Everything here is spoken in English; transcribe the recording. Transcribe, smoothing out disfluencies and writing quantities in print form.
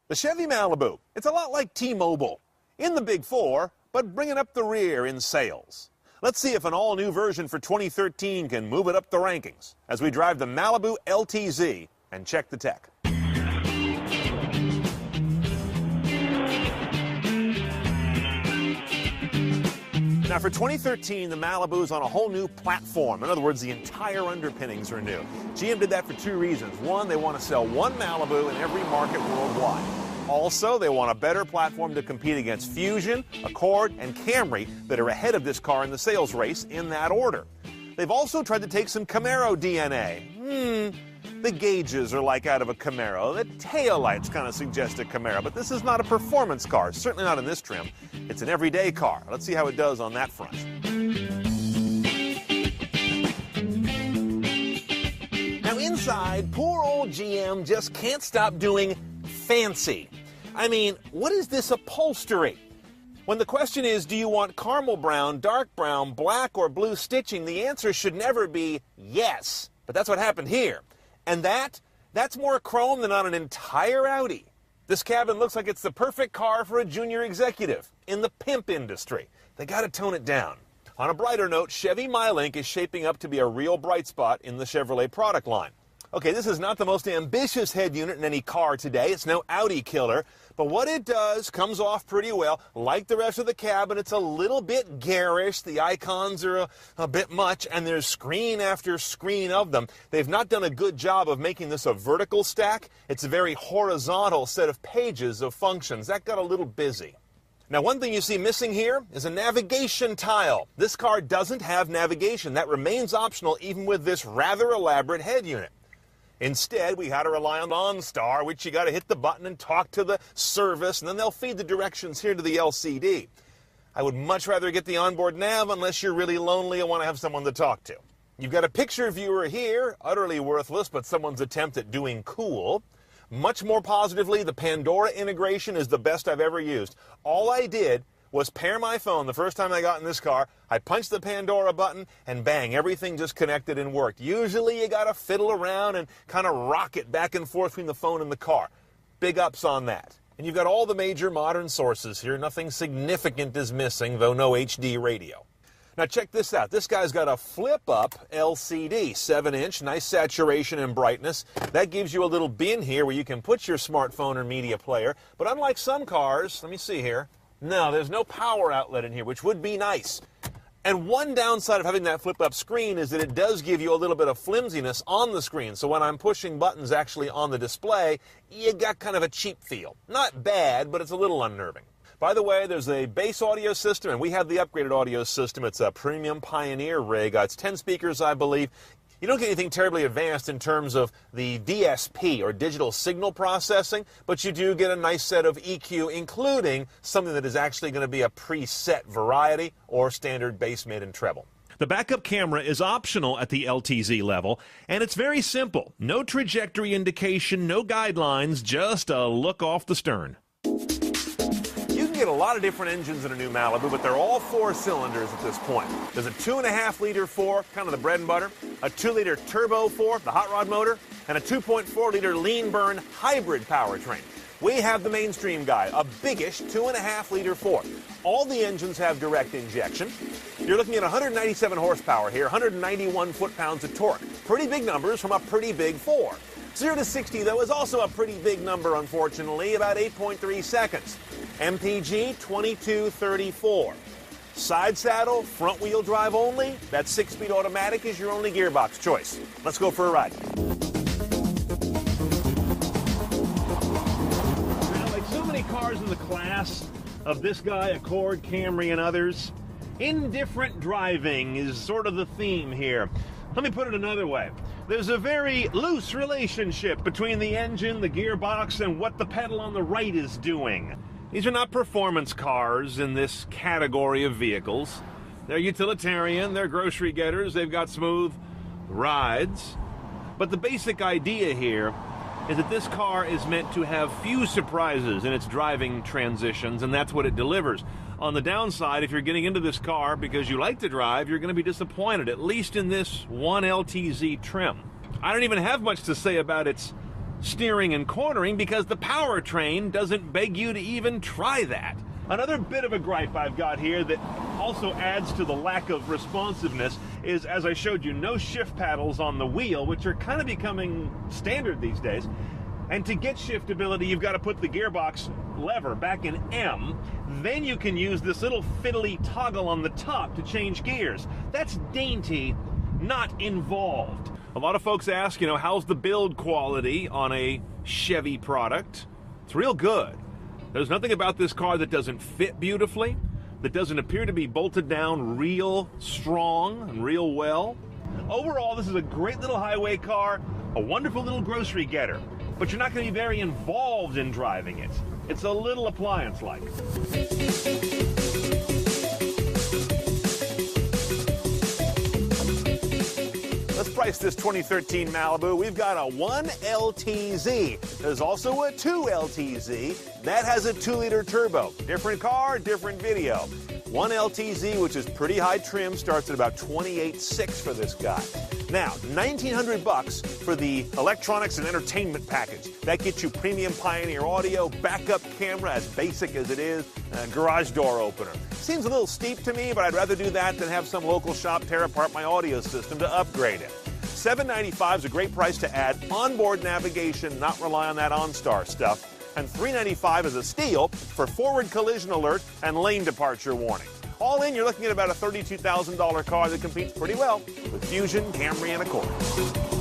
The Chevy Malibu, it's a lot like T-Mobile. In the Big Four, but bringing up the rear in sales. Let's see if an all-new version for 2013 can move it up the rankings as we drive the Malibu LTZ and check the tech. Now for 2013, the Malibu's on a whole new platform. In other words, the entire underpinnings are new. GM did that for two reasons. One, they want to sell one Malibu in every market worldwide. Also, they want a better platform to compete against Fusion, Accord, and Camry that are ahead of this car in the sales race in that order. They've also tried to take some Camaro DNA. The gauges are like out of a Camaro. The taillights kind of suggest a Camaro, but this is not a performance car, certainly not in this trim. It's an everyday car. Let's see how it does on that front. Now inside, poor old GM just can't stop doing fancy. I mean, what is this upholstery? When the question is, do you want caramel brown, dark brown, black, or blue stitching, the answer should never be yes. But that's what happened here. And that's more chrome than on an entire Audi. This cabin looks like it's the perfect car for a junior executive in the pimp industry. They got to tone it down. On a brighter note, Chevy MyLink is shaping up to be a real bright spot in the Chevrolet product line. Okay, this is not the most ambitious head unit in any car today. It's no Audi killer. But what it does comes off pretty well. Like the rest of the cabin, it's a little bit garish. The icons are a bit much, and there's screen after screen of them. They've not done a good job of making this a vertical stack. It's a very horizontal set of pages of functions. That got a little busy. Now, one thing you see missing here is a navigation tile. This car doesn't have navigation. That remains optional even with this rather elaborate head unit. Instead, we had to rely on OnStar, which you got to hit the button and talk to the service, and then they'll feed the directions here to the LCD. I would much rather get the onboard nav unless you're really lonely and want to have someone to talk to. You've got a picture viewer here, utterly worthless, but someone's attempt at doing cool. Much more positively, the Pandora integration is the best I've ever used. All I did was pair my phone the first time I got in this car. I punched the Pandora button, and bang, everything just connected and worked. Usually you got to fiddle around and kind of rock it back and forth between the phone and the car. Big ups on that. And you've got all the major modern sources here. Nothing significant is missing, though no HD radio. Now check this out. This guy's got a flip-up LCD, 7-inch, nice saturation and brightness. That gives you a little bin here where you can put your smartphone or media player. But unlike some cars, let me see here. No, there's no power outlet in here, which would be nice. And one downside of having that flip-up screen is that it does give you a little bit of flimsiness on the screen. So when I'm pushing buttons actually on the display, you got kind of a cheap feel. Not bad, but it's a little unnerving. By the way, there's a base audio system, and we have the upgraded audio system. It's a premium Pioneer rig. It's 10 speakers, I believe. You don't get anything terribly advanced in terms of the DSP, or digital signal processing, but you do get a nice set of EQ, including something that is actually going to be a preset variety or standard bass, mid, and treble. The backup camera is optional at the LTZ level, and it's very simple. No trajectory indication, no guidelines, just a look off the stern. You can get a lot of different engines in a new Malibu, but they're all 4 cylinders at this point. There's a 2.5-liter 4, kind of the bread and butter, a 2-liter turbo 4, the hot rod motor, and a 2.4-liter lean burn hybrid powertrain. We have the mainstream guy, a biggish 2.5-liter 4. All the engines have direct injection. You're looking at 197 horsepower here, 191 foot-pounds of torque. Pretty big numbers from a pretty big 4. 0 to 60, though, is also a pretty big number, unfortunately, about 8.3 seconds. MPG 2234. Side saddle, front wheel drive only. That 6-speed automatic is your only gearbox choice. Let's go for a ride. Now, like so many cars in the class of this guy, Accord, Camry, and others, indifferent driving is sort of the theme here. Let me put it another way. There's a very loose relationship between the engine, the gearbox, and what the pedal on the right is doing. These are not performance cars in this category of vehicles. They're utilitarian, they're grocery getters, they've got smooth rides. But the basic idea here is that this car is meant to have few surprises in its driving transitions, and that's what it delivers. On the downside, if you're getting into this car because you like to drive, you're going to be disappointed, at least in this one LTZ trim. I don't even have much to say about its steering and cornering because the powertrain doesn't beg you to even try that. Another bit of a gripe I've got here that also adds to the lack of responsiveness is, as I showed you, no shift paddles on the wheel, which are kind of becoming standard these days. And to get shiftability, you've got to put the gearbox lever back in M. Then you can use this little fiddly toggle on the top to change gears. That's dainty, not involved. A lot of folks ask, how's the build quality on a Chevy product? It's real good. There's nothing about this car that doesn't fit beautifully, that doesn't appear to be bolted down real strong and real well. Overall, this is a great little highway car, a wonderful little grocery getter, but you're not going to be very involved in driving it. It's a little appliance-like. Let's price this 2013 Malibu. We've got a 1 LTZ. There's also a 2 LTZ. That has a 2-liter turbo. Different car, different video. 1 LTZ, which is pretty high trim, starts at about $28,600 for this guy. Now, $1,900 for the electronics and entertainment package. That gets you premium Pioneer audio, backup camera, as basic as it is, and a garage door opener. Seems a little steep to me, but I'd rather do that than have some local shop tear apart my audio system to upgrade it. $795 is a great price to add onboard navigation, not rely on that OnStar stuff. And $395 is a steal for forward collision alert and lane departure warning. All in, you're looking at about a $32,000 car that competes pretty well with Fusion, Camry, and Accord.